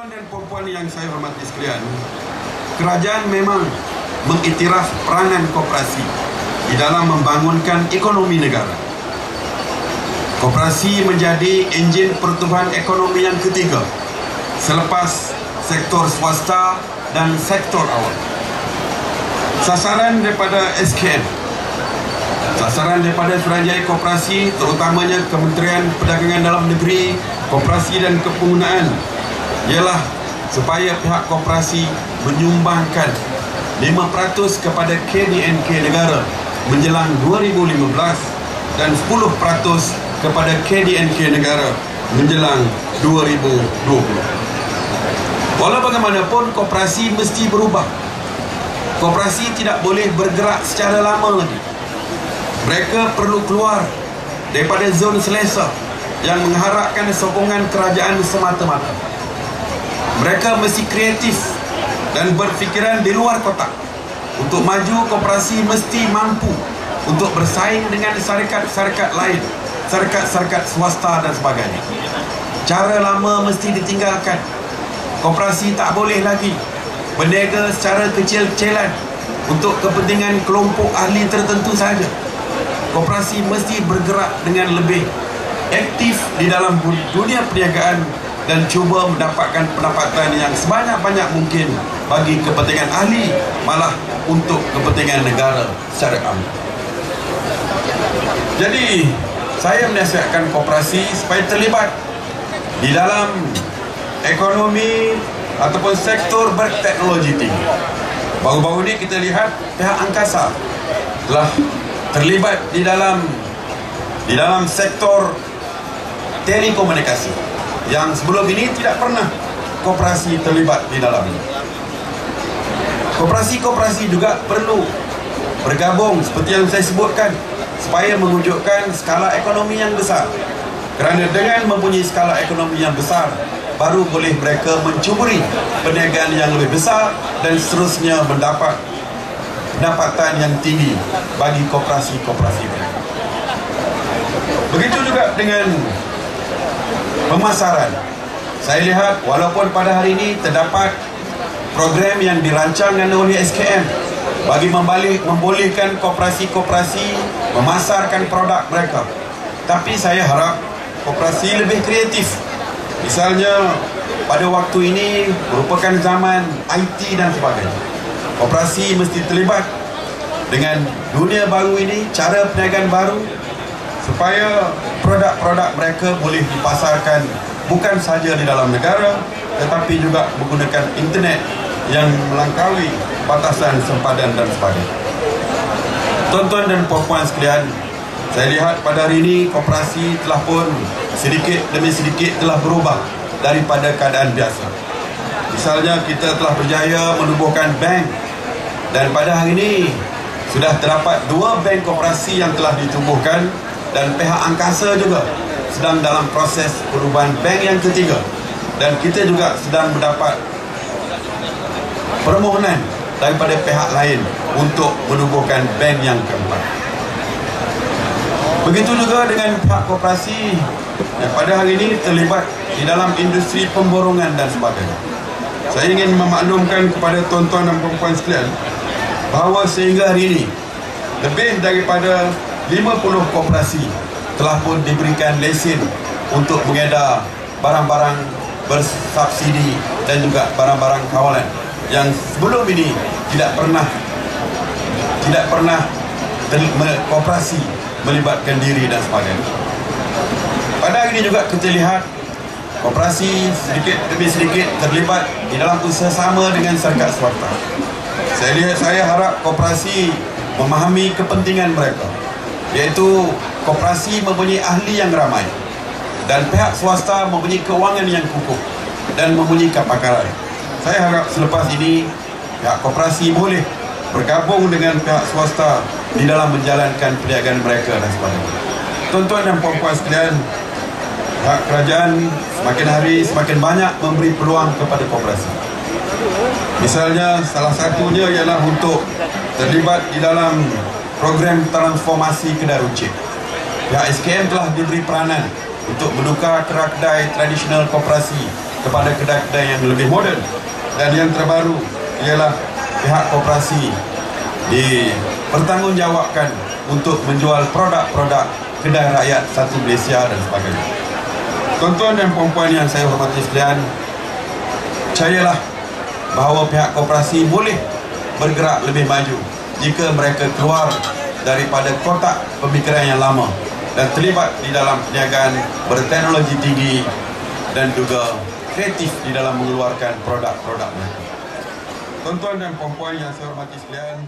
Tuan-tuan dan puan-puan yang saya hormati sekalian, kerajaan memang mengiktiraf peranan koperasi di dalam membangunkan ekonomi negara. Koperasi menjadi enjin pertumbuhan ekonomi yang ketiga selepas sektor swasta dan sektor awam. Sasaran daripada SKM, sasaran daripada Suruhanjaya Koperasi, terutamanya Kementerian Perdagangan Dalam Negeri, Koperasi dan Kepenggunaan, ialah supaya pihak koperasi menyumbangkan 5% kepada KDNK negara menjelang 2015 dan 10% kepada KDNK negara menjelang 2020. Walau bagaimanapun, koperasi mesti berubah. Koperasi tidak boleh bergerak secara lama lagi. Mereka perlu keluar daripada zon selesa yang mengharapkan sokongan kerajaan semata-mata. Mereka mesti kreatif dan berfikiran di luar kotak. Untuk maju, koperasi mesti mampu untuk bersaing dengan syarikat-syarikat lain, syarikat-syarikat swasta dan sebagainya. Cara lama mesti ditinggalkan. Koperasi tak boleh lagi berniaga secara kecil-kecilan untuk kepentingan kelompok ahli tertentu saja. Koperasi mesti bergerak dengan lebih aktif di dalam dunia perniagaan dan cuba mendapatkan pendapatan yang sebanyak-banyak mungkin bagi kepentingan ahli, malah untuk kepentingan negara secara amnya. Jadi, saya menasihatkan koperasi supaya terlibat di dalam ekonomi ataupun sektor berteknologi tinggi. Baru-baru ini kita lihat pihak angkasa telah terlibat di dalam sektor telekomunikasi yang sebelum ini tidak pernah koperasi terlibat di dalamnya. Koperasi-koperasi juga perlu bergabung seperti yang saya sebutkan supaya mewujudkan skala ekonomi yang besar. Kerana dengan mempunyai skala ekonomi yang besar, baru boleh mereka mencuburi perniagaan yang lebih besar dan seterusnya mendapat pendapatan yang tinggi bagi koperasi-koperasi mereka. Begitu juga dengan pemasaran. Saya lihat walaupun pada hari ini terdapat program yang dirancangkan oleh SKM bagi membolehkan koperasi-koperasi memasarkan produk mereka, tapi saya harap koperasi lebih kreatif. Misalnya pada waktu ini merupakan zaman IT dan sebagainya. Koperasi mesti terlibat dengan dunia baru ini, cara perniagaan baru, supaya produk-produk mereka boleh dipasarkan bukan saja di dalam negara tetapi juga menggunakan internet yang melangkaui batasan sempadan dan sebagainya. Tuan-tuan dan puan-puan sekalian, saya lihat pada hari ini koperasi telah pun sedikit demi sedikit telah berubah daripada keadaan biasa. Misalnya kita telah berjaya menubuhkan bank, dan pada hari ini sudah terdapat 2 bank koperasi yang telah ditubuhkan, dan pihak angkasa juga sedang dalam proses perubahan bank yang ketiga, dan kita juga sedang mendapat permohonan daripada pihak lain untuk menubuhkan bank yang keempat. Begitu juga dengan pihak koperasi yang pada hari ini terlibat di dalam industri pemborongan dan sebagainya. Saya ingin memaklumkan kepada tuan-tuan dan puan-puan sekalian bahawa sehingga hari ini lebih daripada 50 koperasi telah pun diberikan lesen untuk mengedar barang-barang bersubsidi dan juga barang-barang kawalan yang sebelum ini tidak pernah koperasi melibatkan diri dan sebagainya. Pada hari ini juga kita lihat koperasi sedikit demi sedikit terlibat di dalam usaha sama dengan syarikat swasta. Saya harap koperasi memahami kepentingan mereka, iaitu koperasi mempunyai ahli yang ramai dan pihak swasta mempunyai keuangan yang kukuh dan mempunyai kepakaran. Saya harap selepas ini pihak koperasi boleh bergabung dengan pihak swasta di dalam menjalankan perniagaan mereka dan sebagainya. Tuan-tuan dan puan-puan sekalian, pihak kerajaan semakin hari semakin banyak memberi peluang kepada koperasi. Misalnya salah satunya ialah untuk terlibat di dalam program transformasi kedai runcit. Pihak SKM telah diberi peranan untuk menukar kedai tradisional koperasi kepada kedai-kedai yang lebih moden. Dan yang terbaru ialah pihak koperasi dipertanggungjawabkan untuk menjual produk-produk kedai rakyat satu Malaysia dan sebagainya. Tuan-tuan dan puan-puan yang saya hormati sekalian, percayalah bahawa pihak koperasi boleh bergerak lebih maju jika mereka keluar daripada kotak pemikiran yang lama dan terlibat di dalam perniagaan berteknologi tinggi dan juga kreatif di dalam mengeluarkan produk-produk mereka. Tuan-tuan dan puan-puan yang saya hormati sekalian,